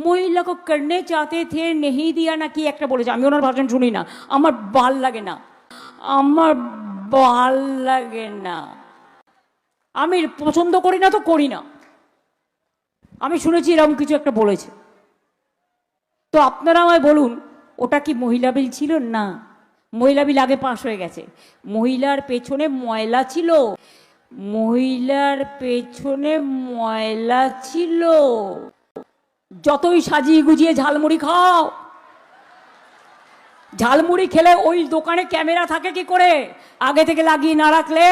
মহিলা को करने चाहते थे नहीं दिया না কি একটা বলেছে, আমি ওনার ভাষণ শুনি না, আমার ভাল লাগে না, আমার ভাল লাগে না, আমি পছন্দ করি না তো করি না, আমি শুনেছি এরকম কিছু একটা বলেছে। তো আপনারা আমায় বলুন ওটা কি মহিলা বিল ছিল? না, মহিলা বিল আগে পাশ হয়ে গেছে। মহিলার পেছনে ময়লা ছিল, মহিলার পেছনে ময়লা ছিল। যতই সাজিয়ে গুজিয়ে ঝালমুড়ি খাও, ঝালমুড়ি খেলে ওই দোকানে ক্যামেরা থাকে কি করে আগে থেকে লাগিয়ে না রাখলে?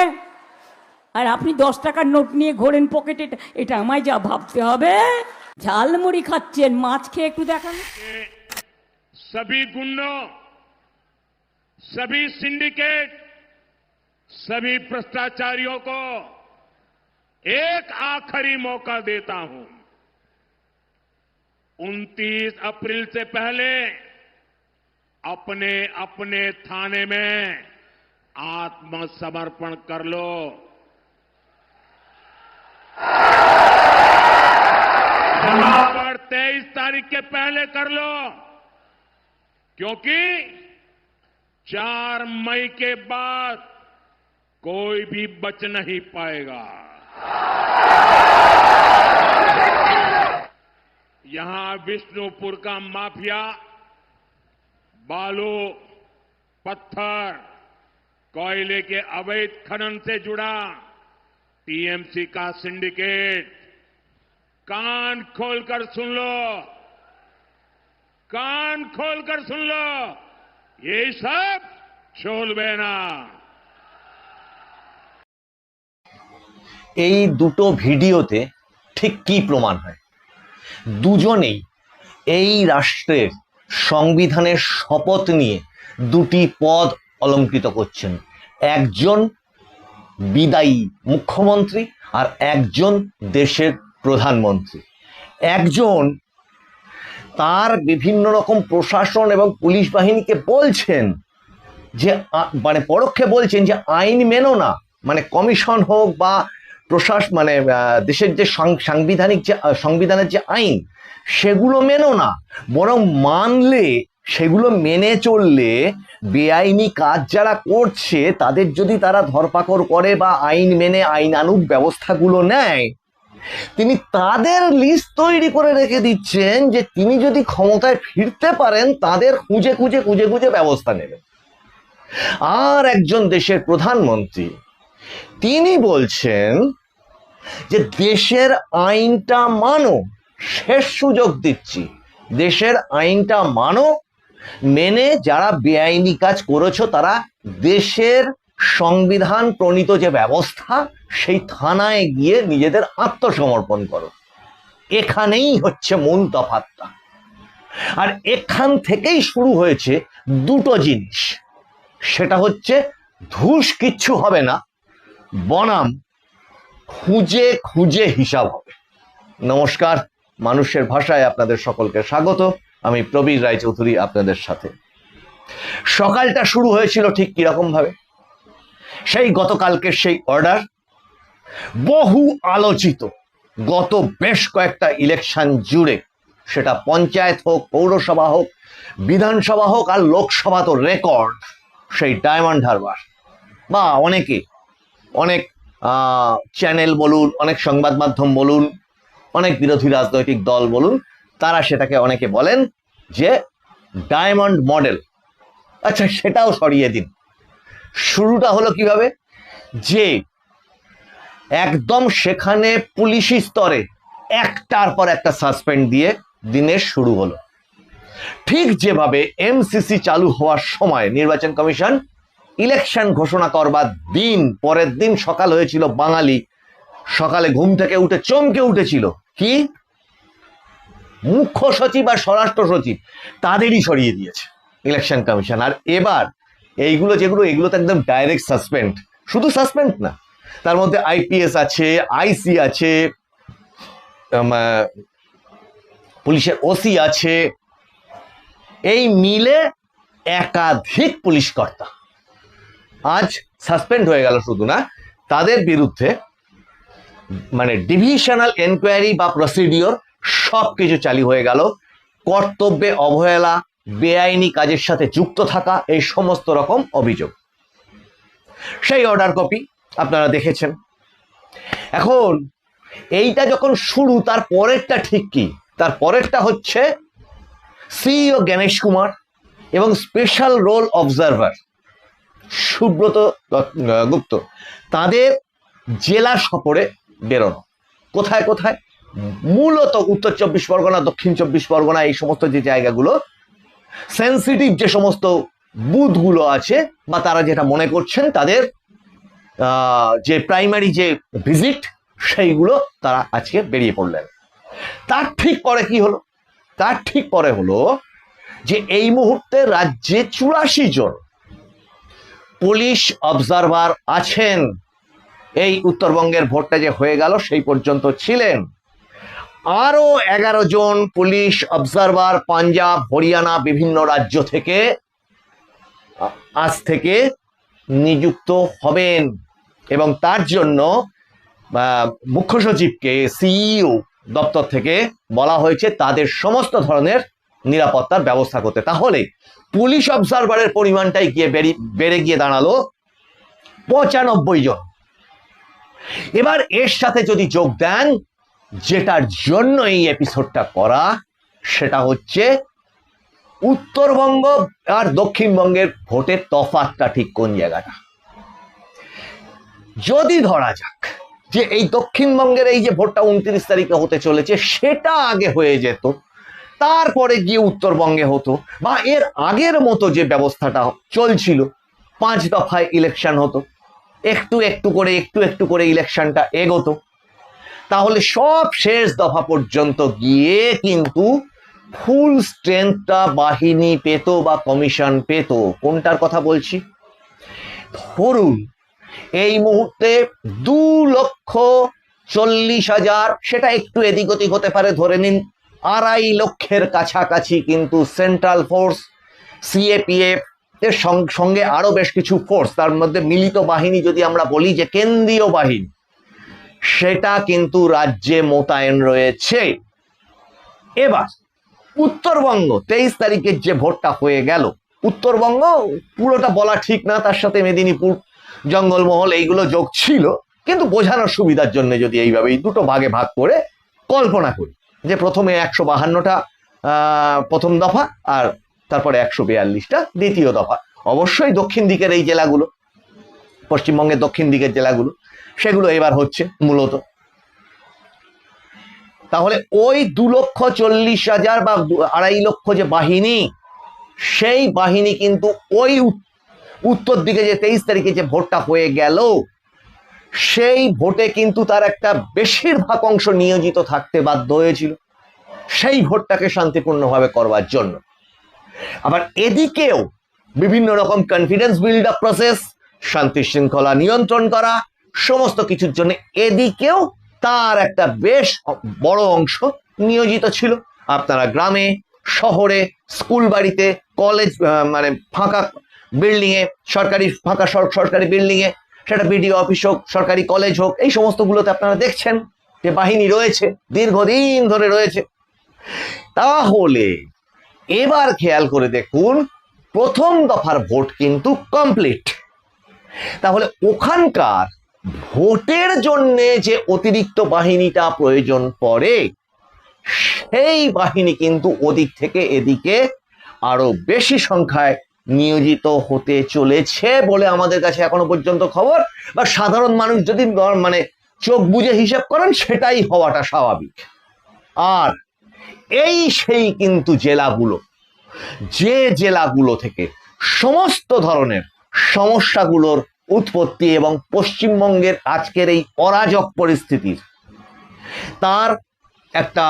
আর আপনি 10 টাকার নোট নিয়ে ঘোরেন পকেটে, এটা আমায় যা ভাবতে হবে। ঝালমুড়ি খাচ্ছেন, মাছ খেয়ে একটু দেখান। सभी गुंडों, सभी सिंडिकेट, सभी भ्रष्टाचारियों को एक आखिरी मौका देता हूं। 29 अप्रैल से पहले अपने अपने थाने में आत्मसमर्पण कर लो। जहां पर 23 तारीख के पहले कर लो, क्योंकि 4 मई के बाद कोई भी बच नहीं पाएगा। यहां विष्णुपुर का माफिया बालू, पत्थर, कोयले के अवैध खनन से जुड़ा टीएमसी का सिंडिकेट, कान खोलकर सुन लो, कान खोलकर सुन लो, ये सब চলবে না। এই দুটো ভিডিওতে ঠিক কি প্রমাণ হয়? দুজনেই এই রাষ্ট্রের সংবিধানের শপথ নিয়ে দুটি পদ অলঙ্কৃত করছেন। একজন বিদায়ী মুখ্যমন্ত্রী আর একজন দেশের প্রধানমন্ত্রী। একজন তার বিভিন্ন রকম প্রশাসন এবং পুলিশ বাহিনীকে বলছেন যে মানে পরোক্ষে বলছেন যে আইন মেনো না, মানে কমিশন হোক বা প্রশাসন মানে দেশের যে সাংবিধানিক যে সংবিধানের যে আইন সেগুলো মেনো না, বরং মানলে সেগুলো মেনে চললে বেআইনি কাজ যারা করছে তাদের যদি তারা ধরপাকড় করে বা আইন মেনে আইনানুগ ব্যবস্থাগুলো নেয়, তিনি তাদের লিস্ট তৈরি করে রেখে দিচ্ছেন যে তিনি যদি ক্ষমতায় ফিরতে পারেন তাদের খুঁজে খুঁজে খুঁজে খুঁজে ব্যবস্থা নেবেন। আর একজন দেশের প্রধানমন্ত্রী তিনি বলছেন যে দেশের আইনটা মানো, শেষ সুযোগ দিচ্ছি, দেশের আইনটা মানো, মেনে যারা বেআইনি কাজ করেছো তারা দেশের সংবিধান প্রণীত যে ব্যবস্থা সেই থানায় গিয়ে নিজেদের আত্মসমর্পণ করো। এখানেই হচ্ছে মূল তফাৎটা। আর এখান থেকেই শুরু হয়েছে দুটো জিনিস, সেটা হচ্ছে ধুস কিচ্ছু হবে না বনাম খুঁজে খুঁজে হিসাব হবে। নমস্কার, মানুষের ভাষায় আপনাদের সকলকে স্বাগত। আমি প্রবীর রায়চৌধুরী আপনাদের সাথে। সকালটা শুরু হয়েছিল ঠিক কিরকম ভাবে? সেই গতকালকের সেই অর্ডার, বহু আলোচিত গত বেশ কয়েকটা ইলেকশন জুড়ে, সেটা পঞ্চায়েত হোক, পৌরসভা হোক, বিধানসভা হোক আর লোকসভা তো রেকর্ড, সেই ডায়মন্ড হারবার বা অনেক চ্যানেল বলুন, অনেক সংবাদ মাধ্যম বলুন, অনেক বিরোধী রাজনৈতিক দল বলুন, তারা সেটাকে অনেকে বলেন যে ডায়মন্ড মডেল। আচ্ছা, সেটাও সরিয়ে দিন। শুরুটা হলো কিভাবে? যে একদম সেখানে পুলিশি স্তরে একটার পর একটা সাসপেন্ড দিয়ে দিনের শুরু হলো। ঠিক যেভাবে এমসিসি চালু হওয়ার সময় নির্বাচন কমিশন ইলেকশন ঘোষণা করবার দিন পরের দিন সকাল হয়েছিল, বাঙালি সকালে ঘুম থেকে উঠে চমকে উঠেছিল, কি মুখ্য সচিব আর স্বরাষ্ট্র সচিব তাদেরই সরিয়ে দিয়েছে ইলেকশন কমিশন। আর এবার এইগুলো এগুলো তো একদম ডাইরেক্ট সাসপেন্ড। শুধু সাসপেন্ড না, তার মধ্যে আইপিএস আছে, আইসি আছে, পুলিশের ওসি আছে, এই মিলে একাধিক পুলিশ কর্তা আজ সাসপেন্ড হয়ে গেল। শুধু না, তাদের বিরুদ্ধে মানে ডিভিশনাল এনকোয়ারি বা প্রসিডিওর সবকিছু চালু হয়ে গেল। কর্তব্যে অবহেলা, বেআইনি কাজের সাথে যুক্ত থাকা, এই সমস্ত রকম অভিযোগ। সেই অর্ডার কপি আপনারা দেখেছেন। এখন এইটা যখন শুরু, তার পরেরটা ঠিক কি? তার পরেরটা হচ্ছে সিইও গণেশ কুমার এবং স্পেশাল রোল অবজারভার সুব্রত গুপ্ত, তাদের জেলা সফরে বেরোনো। কোথায় কোথায়? মূলত উত্তর 24 পরগনা, দক্ষিণ 24 পরগনা, এই সমস্ত যে জায়গাগুলো সেন্সিটিভ, যে সমস্ত বুথগুলো আছে, বা তারা যেটা মনে করছেন তাদের যে প্রাইমারি যে ভিজিট, সেইগুলো তারা আজকে বেরিয়ে পড়লেন। তার ঠিক পরে কি হলো? তার ঠিক পরে হলো যে এই মুহূর্তে রাজ্যে 84 জন পুলিশ অবজারভার আছেন। এই উত্তরবঙ্গের ভোটটা যে হয়ে গেল সেই পর্যন্ত ছিলেন। আরো 11 জন পুলিশ অবজারভার পাঞ্জাব, হরিয়ানা, বিভিন্ন রাজ্য থেকে আজ থেকে নিযুক্ত হবেন, এবং তার জন্য মুখ্য সচিবকে সিইও দপ্তর থেকে বলা হয়েছে তাদের সমস্ত ধরনের নিরাপত্তার ব্যবস্থা করতে। তাহলে পুলিশ অবজারভারের পরিমাণটাই বেড়ে গিয়ে দাঁড়ালো 95 জন। এবার এর সাথে যদি যোগ দেন যেটার জন্য এই এপিসোডটা করা, সেটা হচ্ছে উত্তরবঙ্গ আর দক্ষিণবঙ্গের ভোটের তফাৎটা ঠিক কোন জায়গাটা। যদি ধরা যাক যে এই দক্ষিণবঙ্গের এই যে ভোটটা 29 তারিখে হতে চলেছে, সেটা আগে হয়ে যেত, তারপরে গিয়ে উত্তরবঙ্গে হতো, বা এর আগের মতো যে ব্যবস্থাটা চলছিল, 5 দফায় ইলেকশন হতো, একটু একটু করে ইলেকশনটা এগোতো, তাহলে সব শেষ দফা পর্যন্ত গিয়ে কিন্তু ফুল স্ট্রেংথটা বাহিনী পেত বা কমিশন পেত। কোনটার কথা বলছি? ধরুন এই মুহূর্তে 2,40,000, সেটা একটু এদিক ওদিক হতে পারে, ধরে নিন 2.5 লক্ষের কাছাকাছি কিন্তু সেন্ট্রাল ফোর্স, সিএপিএফ এর সঙ্গে আরো বেশ কিছু ফোর্স, তার মধ্যে মিলিত বাহিনী যদি আমরা বলি যে কেন্দ্রীয় বাহিনী, সেটা কিন্তু রাজ্যে মোতায়েন রয়েছে। এবার উত্তরবঙ্গ 23 তারিখের যে ভোটটা হয়ে গেল, উত্তরবঙ্গ পুরোটা বলা ঠিক না, তার সাথে মেদিনীপুর, জঙ্গলমহল এইগুলো যোগ ছিল, কিন্তু বোঝানোর সুবিধার জন্য যদি এইভাবেই দুটো ভাগে ভাগ করে কল্পনা করি যে প্রথমে 152টা প্রথম দফা, আর তারপরে 142টা দ্বিতীয় দফা। অবশ্যই দক্ষিণ দিকের এই জেলাগুলো, পশ্চিমবঙ্গের দক্ষিণ দিকের জেলাগুলো, সেগুলো এবার হচ্ছে মূলত। তাহলে ওই 2,40,000 বা 2.5 লক্ষ যে বাহিনী, সেই বাহিনী কিন্তু ওই উত্তর দিকে যে 23 তারিখে যে ভোটটা হয়ে গেল, সেই ভোটে কিন্তু তার একটা বেশিরভাগ অংশ নিয়োজিত থাকতে বাধ্য হয়েছিল সেই ভোটটাকে শান্তিপূর্ণভাবে করবার জন্য। আবার এদিকেও বিভিন্ন রকম কনফিডেন্স বিল্ড আপ প্রসেস, শান্তি শৃঙ্খলা নিয়ন্ত্রণ করা, সমস্ত কিছুর জন্য এদিকেও তার একটা বেশ বড় অংশ নিয়োজিত ছিল। আপনারা গ্রামে, শহরে, স্কুল বাড়িতে, কলেজ, মানে ফাঁকা বিল্ডিং এ, সরকারি বিল্ডিং এ, সেটা বিডিও অফিস হোক, সরকারি কলেজ হোক, এই সমস্তগুলোতে আপনারা দেখছেন যে বাহিনী রয়েছে, দীর্ঘদিন ধরে রয়েছে। তাহলে এবার খেয়াল করে দেখুন, প্রথম দফার ভোট কিন্তু কমপ্লিট। তাহলে ওখানকার ভোটের জন্য যে অতিরিক্ত বাহিনীটা প্রয়োজন পড়ে, সেই বাহিনী কিন্তু ওদিক থেকে এদিকে আরো বেশি সংখ্যায় নিয়োজিত হতে চলেছে বলে আমাদের কাছে এখনো পর্যন্ত খবর, বা সাধারণ মানুষ যদি মানে চোখ বুজে হিসাব করেন, সেটাই হওয়াটা স্বাভাবিক। আর এই সেই কিন্তু জেলাগুলো, যে জেলাগুলো থেকে সমস্ত ধরনের সমস্যাগুলোর উৎপত্তি এবং পশ্চিমবঙ্গের আজকের এই অরাজক পরিস্থিতির তার একটা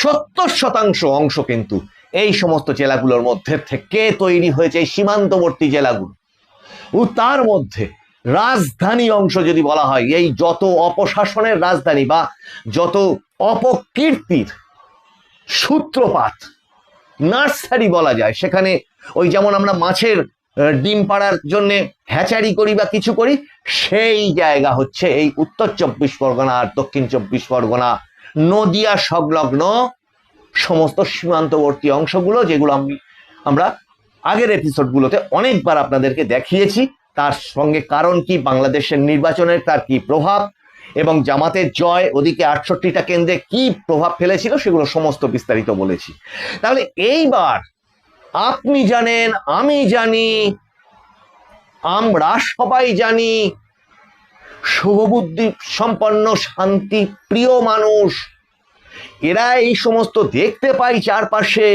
70% অংশ কিন্তু এই সমস্ত জেলাগুলোর মধ্যে থেকে তৈরি হয়েছে, এই সীমান্তবর্তী জেলাগুলো। ও তার মধ্যে রাজধানী অংশ যদি বলা হয়, এই যত অপশাসনের রাজধানী বা যত অপকীর্তির সূত্রপাত, নার্সারি বলা যায়, সেখানে ওই যেমন আমরা মাছের ডিম পাড়ার জন্য হ্যাচারি করি বা কিছু করি, সেই জায়গা হচ্ছে এই উত্তর 24 পরগনা আর দক্ষিণ 24 পরগনা, নদিয়া সংলগ্ন সমস্ত সীমান্তবর্তী অংশগুলো, যেগুলো আমরা আগের এপিসোডগুলোতে অনেকবার আপনাদেরকে দেখিয়েছি। তার সঙ্গে কারণ কি, বাংলাদেশের নির্বাচনের তার কি প্রভাব, এবং জামাতের জয় ওদিকে 68টা কেন্দ্রে কি প্রভাব ফেলেছিল, সেগুলো সমস্ত বিস্তারিত বলেছি। তাহলে এইবার আপনি জানেন, আমি জানি, আমরা সবাই জানি, শুভবুদ্ধি সম্পন্ন শান্তি প্রিয় মানুষ এরা এই সমস্ত দেখতে পাই চারপাশে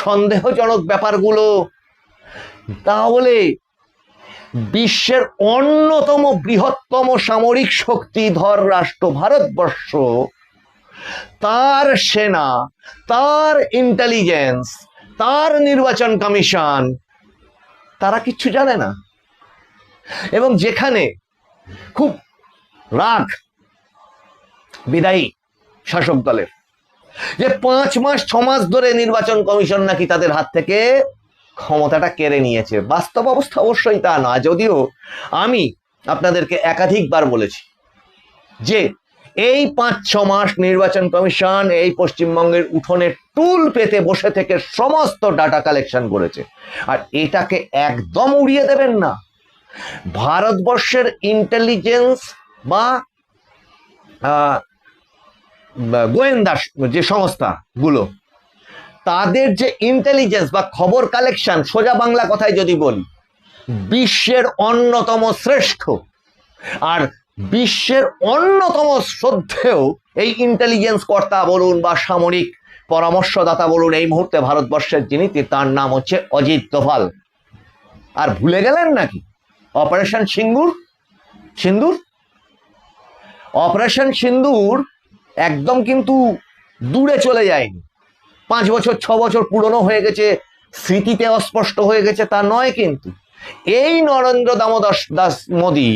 সন্দেহজনক ব্যাপারগুলো। তাহলে বিশ্বের অন্যতম বৃহত্তম সামরিক শক্তিধর রাষ্ট্র ভারতবর্ষ, তার সেনা, তার ইন্টেলিজেন্স, তার নির্বাচন কমিশন, তারা কিচ্ছু জানে না। এবং যেখানে খুব রাগ বিদায়ী শাসক দলের যে 5 মাস 6 মাস ধরে নির্বাচন কমিশন নাকি তাদের হাত থেকে ক্ষমতাটা কেড়ে নিয়েছে, বাস্তব অবস্থা অবশ্যই তা না। যদিও আমি আপনাদেরকে একাধিকবার বলেছি যে এই 5-6 মাস নির্বাচন কমিশন এই পশ্চিমবঙ্গের উঠোনে টুল পেতে বসে থেকে সমস্ত ডাটা কালেকশন করেছে, আর এটাকে একদম উড়িয়ে দেবেন না। ভারতবর্ষের ইন্টেলিজেন্স বা গোয়েন্দা যে সংস্থাগুলো, তাদের যে ইন্টেলিজেন্স বা খবর কালেকশন, সোজা বাংলা কথায় যদি বলি, বিশ্বের অন্যতম শ্রেষ্ঠ আর বিশ্বের অন্যতম শ্রদ্ধেয় এই ইন্টেলিজেন্স কর্তা বলুন বা সামরিক পরামর্শদাতা বলুন, এই মুহূর্তে ভারতবর্ষের যিনি, তার নাম হচ্ছে অজিত দোভাল। আর ভুলে গেলেন নাকি অপারেশন সিন্দুর? অপারেশন সিন্দুর একদম কিন্তু দূরে চলে যায়নি, 5 বছর 6 বছর পুরনো হয়ে গেছে, স্মৃতিতে অস্পষ্ট হয়ে গেছে তা নয়। কিন্তু এই নরেন্দ্র দামোদর দাস মোদী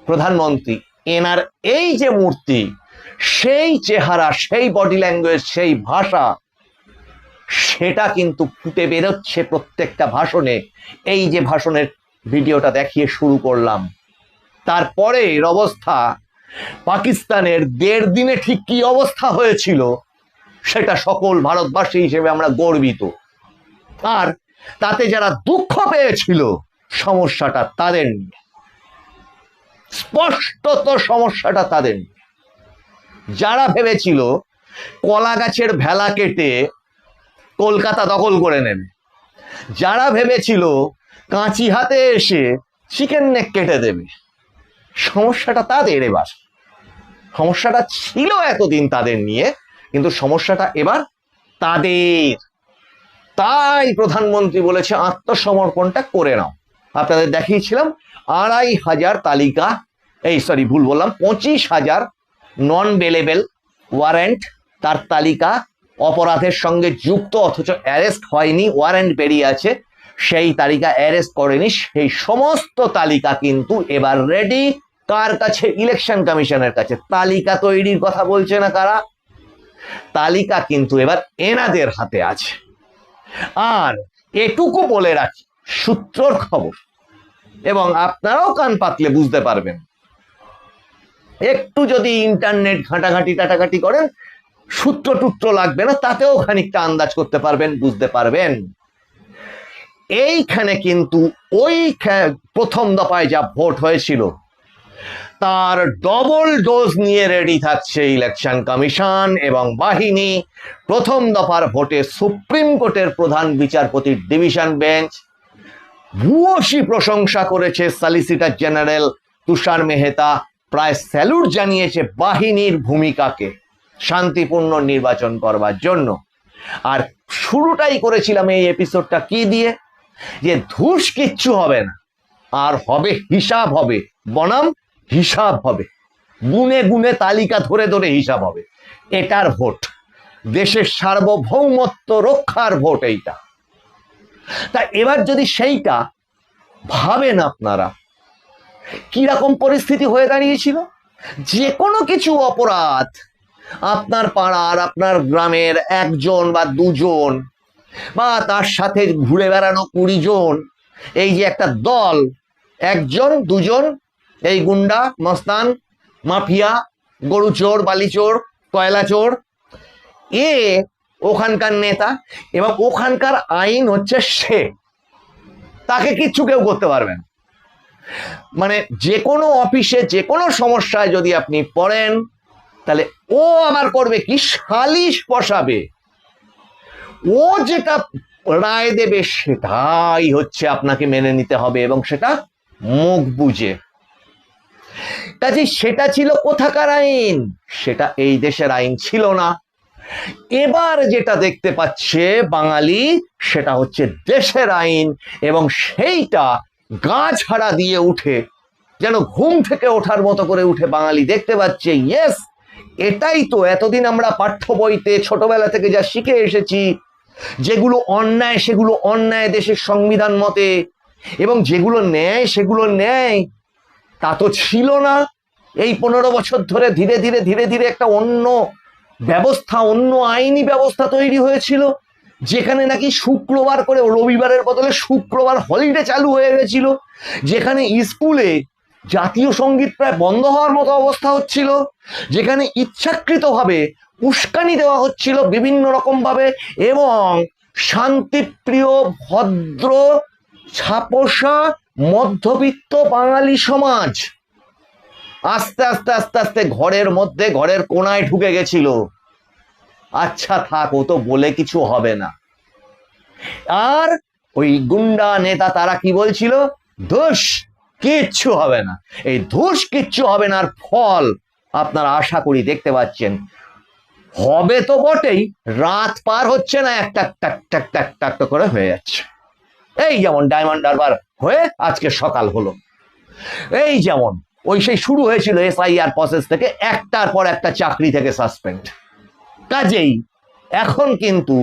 প্রধানমন্ত্রী, এনার এই যে মূর্তি, সেই চেহারা, সেই বডি ল্যাঙ্গুয়েজ, সেই ভাষা, সেটা কিন্তু ফুটে বেরোচ্ছে প্রত্যেকটা ভাষণে। এই যে ভাষণের ভিডিওটা দেখিয়ে শুরু করলাম, তারপরের অবস্থা, পাকিস্তানের 1.5 দিনে ঠিক কি অবস্থা হয়েছিল সেটা সকল ভারতবাসী হিসেবে আমরা গর্বিত। আর তাতে যারা দুঃখ পেয়েছিল, সমস্যাটা তাদের নিয়ে, স্পষ্টত সমস্যাটা তাদের নিয়ে। যারা ভেবেছিল কলা গাছের ভেলা কেটে কলকাতা দখল করে নেবে, যারা ভেবেছিল কাঁচি হাতে এসে চিকেন নেক কেটে দেবে, সমস্যাটা তাদের। এবার সমস্যাটা ছিল এতদিন তাদের নিয়ে, কিন্তু সমস্যাটা এবার তাদের। তাই প্রধানমন্ত্রী বলেছে আত্মসমর্পণটা করে নাও। আপনাদের দেখিয়েছিলাম 2,500 তালিকা, 25,000 নন বেলেবেল ওয়ারেন্ট, তার তালিকা অপরাধের সঙ্গে যুক্ত, অথচ অ্যারেস্ট হয়নি, ওয়ারেন্ট বেরিয়ে আছে, সেই তালিকা অ্যারেস্ট করেনি। সেই সমস্ত তালিকা কিন্তু এবার রেডি। কার কাছে? ইলেকশন কমিশনের কাছে। তালিকা তৈরির কথা বলছে না কারা? তালিকা কিন্তু এবার এনাদের হাতে আছে। আর এটুকু বলে রাখি, সূত্রর খবর, এবং আপনারাও কান পাতলে বুঝতে পারবেন, একটু যদি ইন্টারনেট ঘাঁটাঘাঁটি টাটাঘাঁটি করেন, সূত্র টুত্র লাগবে না, তাতেও খানিকটা আন্দাজ করতে পারবেন, বুঝতে পারবেন। এইখানে কিন্তু ওই প্রথম দফায় যা ভোট হয়েছিল তার ডবল ডোজ নিয়ে রেডি থাকছে ইলেকশন কমিশন এবং বাহিনী। প্রথম দফার ভোটে সুপ্রিম কোর্টের প্রধান বিচারপতির ডিভিশন বেঞ্চ ভূয়সী প্রশংসা করেছে সলিসিটর জেনারেল তুষার মেহতা, প্রায় স্যালুট জানিয়েছে বাহিনীর ভূমিকাকে শান্তিপূর্ণ নির্বাচন করবার জন্য। আর শুরুটাই করেছিলাম এই এপিসোডটা কি দিয়ে, যে ধুস কিচ্ছু হবে না, আর হবে হিসাব, হবে বনাম হিসাব হবে, গুনে গুনে তালিকা ধরে ধরে হিসাব হবে। এটার ভোট, দেশের সার্বভৌমত্ব রক্ষার ভোট এইটা। তা এবার যদি সেইটা ভাবেন আপনারা, কিরকম পরিস্থিতি হয়ে দাঁড়িয়েছিল। যে কোনো কিছু অপরাধ, আপনার পাড়ার, আপনার গ্রামের 1 জন বা 2 জন বা তার সাথে ঘুরে বেড়ানো 20 জন, এই যে একটা দল, 1 জন 2 জন, এই গুন্ডা মস্তান মাফিয়া, গরু চোর, বালি চোর, কয়লা চোর, ওখানকার নেতা এবং ওখানকার আইন হচ্ছে সে, তাকে কিচ্ছু কেউ করতে পারবেন। মানে যে কোনো অফিসে যে কোনো সমস্যায় যদি আপনি পড়েন, তাহলে ও আবার করবে কি, সালিশ বসাবে, ও যেটা রায় দেবে সেটাই হচ্ছে আপনাকে মেনে নিতে হবে, এবং সেটা মুখ বুঝে। কাজে সেটা ছিল কোথাকার আইন? সেটা এই দেশের আইন ছিল না। এবার যেটা দেখতে পাচ্ছে বাঙালি, সেটা হচ্ছে দেশের আইন, এবং সেইটা গা ছাড়া দিয়ে উঠে, যেন ঘুম থেকে ওঠার মতো করে উঠে বাঙালি দেখতে পাচ্ছে, ইয়েস, এটাই তো এতদিন আমরা পাঠ্য বইতে ছোটবেলা থেকে যা শিখে এসেছি, যেগুলো অন্যায় সেগুলো অন্যায় দেশের সংবিধান মতে, এবং যেগুলো ন্যায় সেগুলো ন্যায়। তা তো ছিল না। এই 15 বছর ধরে ধীরে ধীরে ধীরে ধীরে একটা অন্য ব্যবস্থা, অন্য আইনি ব্যবস্থা তৈরি হয়েছিল, যেখানে নাকি শুক্রবার করে, রবিবারের বদলে শুক্রবার হলিডে চালু হয়ে গেছিল, যেখানে স্কুলে জাতীয় সঙ্গীত প্রায় বন্ধ হওয়ার মতো অবস্থা হচ্ছিল, যেখানে ইচ্ছাকৃতভাবে উস্কানি দেওয়া হচ্ছিল বিভিন্ন রকম ভাবে, এবং শান্তিপ্রিয় ভদ্র ছাপোষা মধ্যবিত্ত বাঙালি সমাজ আস্তে আস্তে আস্তে আস্তে ঘরের মধ্যে, ঘরের কোনায় ঢুকে গেছিল। আচ্ছা থাক, ও তো বলে কিছু হবে না। আর ওই গুন্ডা নেতা তারা কি বলছিল, ধুস কিচ্ছু হবে না। এই ধুস কিচ্ছু হবে না, আর ফল আপনারা আশা করি দেখতে পাচ্ছেন। হবে তো বটেই, রাত পার হচ্ছে না, একটা একটা করে হয়ে যাচ্ছে। এই যেমন ডায়মন্ড হারবার হয়ে আজকে সকাল হলো, এই যেমন ওই সেই শুরু হয়েছিল এসআইআর প্রসেস থেকে একটার পর একটা চাকরি থেকে সাসপেন্ড। কাজেই এখন কিন্তু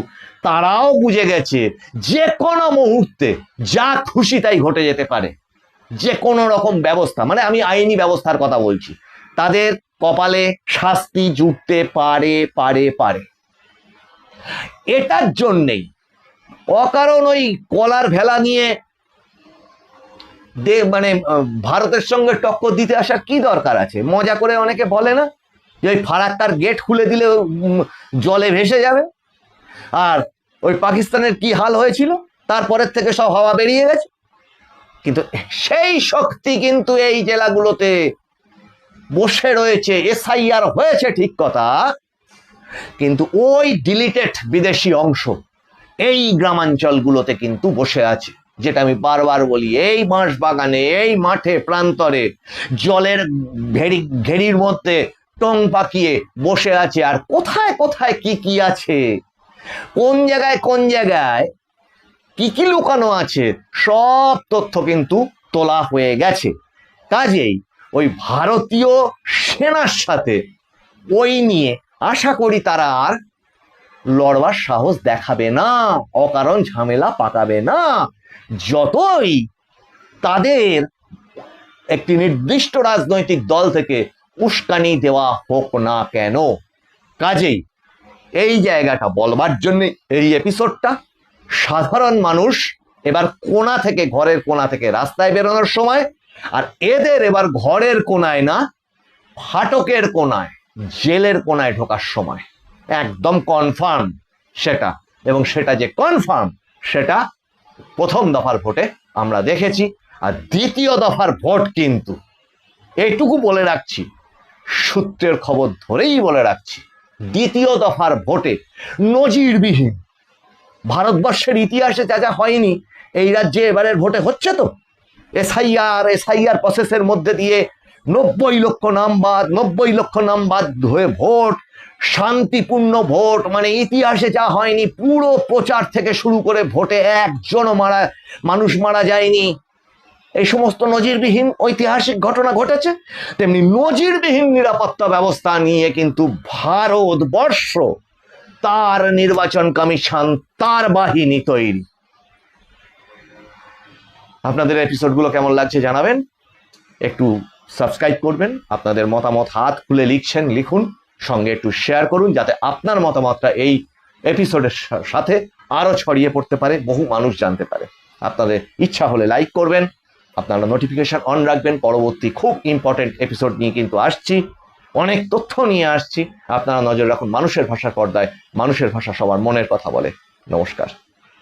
তারাও বুঝে গেছে যে কোনো মুহূর্তে যা খুশি তাই ঘটে যেতে পারে, যে কোনো রকম ব্যবস্থা, মানে আমি আইনি ব্যবস্থার কথা বলছি, তাদের কপালে শাস্তি জুটতে পারে পারে পারে। এটার জন্যেই অকারণ ওই কলার ভেলা নিয়ে মানে ভারতের সঙ্গে টক্কর দিতে আসার কি দরকার আছে? মজা করে অনেকে বলে না যে ওই ফারাক্কার গেট খুলে দিলে জলে ভেসে যাবে, আর ওই পাকিস্তানের কি হাল হয়েছিল, তারপরের থেকে সব হাওয়া বেরিয়ে গেছে। কিন্তু সেই শক্তি কিন্তু এই জেলাগুলোতে বসে রয়েছে। এসআইআর হয়েছে ঠিক কথা, কিন্তু ওই ডিলিটেড বিদেশি অংশ এই গ্রামাঞ্চলগুলোতে কিন্তু বসে আছে। যেটা আমি বারবার বলি, এই বাঁশ বাগানে, এই মাঠে প্রান্তরে, জলের ঘেরির মধ্যে টং পাকিয়ে বসে আছে। আর কোথায় কোথায় কি কি আছে, কোন জায়গায় কি কি লুকানো আছে, সব তথ্য কিন্তু তোলা হয়ে গেছে। কাজেই ওই ভারতীয় সেনার সাথে ওই নিয়ে আশা করি তারা আর লড়বার সাহস দেখাবে না, অকারণ ঝামেলা পাকাবে না, যতই তাদের একটি নির্দিষ্ট রাজনৈতিক দল থেকে উস্কানি দেওয়া হোক না কেন। কাজেই এই জায়গাটা বলবার জন্য এই এপিসোডটা। সাধারণ মানুষ এবার কোণা থেকে, ঘরের কোণা থেকে রাস্তায় বেরোনোর সময়, আর এদের এবার ঘরের কোণায় না, ফাটকের কোণায়, জেলের কোণায় ঢোকার সময় একদম কনফার্ম সেটা। এবং সেটা যে কনফার্ম সেটা প্রথম দফার ভোটে আমরা দেখেছি। আর দ্বিতীয় দফার ভোট কিন্তু, এইটুকু বলে রাখছি, সূত্রের খবর ধরেই বলে রাখছি, দ্বিতীয় দফার ভোটে নজিরবিহীন, ভারতবর্ষের ইতিহাসে যা যা হয়নি এই রাজ্যে এবারের ভোটে হচ্ছে। তো এসআইআর প্রসেসের মধ্যে দিয়ে 90 লক্ষ নাম বাদ হয়ে ভোট, শান্তিপূর্ণ ভোট, মানে ইতিহাসে যা হয়নি। পুরো প্রচার থেকে শুরু করে ভোটে একজনও মানুষ মারা যায়নি। এই সমস্ত নজিরবিহীন ঐতিহাসিক ঘটনা ঘটেছে। তেমনি নজিরবিহীন নিরাপত্তা ব্যবস্থা নিয়ে কিন্তু ভারতবর্ষ, তার নির্বাচন কমিশন, তার বাহিনী তৈরি। আপনাদের এপিসোডগুলো কেমন লাগছে জানাবেন, একটু সাবস্ক্রাইব করবেন, আপনাদের মতামত হাত খুলে লিখুন, সঙ্গে একটু শেয়ার করুন, যাতে আপনার মতামতটা এই এপিসোডের সাথে আরো ছড়িয়ে পড়তে পারে, বহু মানুষ জানতে পারে। আপনাদের ইচ্ছা হলে লাইক করবেন, আপনারা নোটিফিকেশন অন রাখবেন। পরবর্তী খুব ইম্পর্টেন্ট এপিসোড নিয়ে কিন্তু আসছি। অনেক তথ্য নিয়ে আসছি। আপনারা নজর রাখুন মানুষের ভাষার পর্দায়। মানুষের ভাষা সবার মনের কথা বলে। নমস্কার।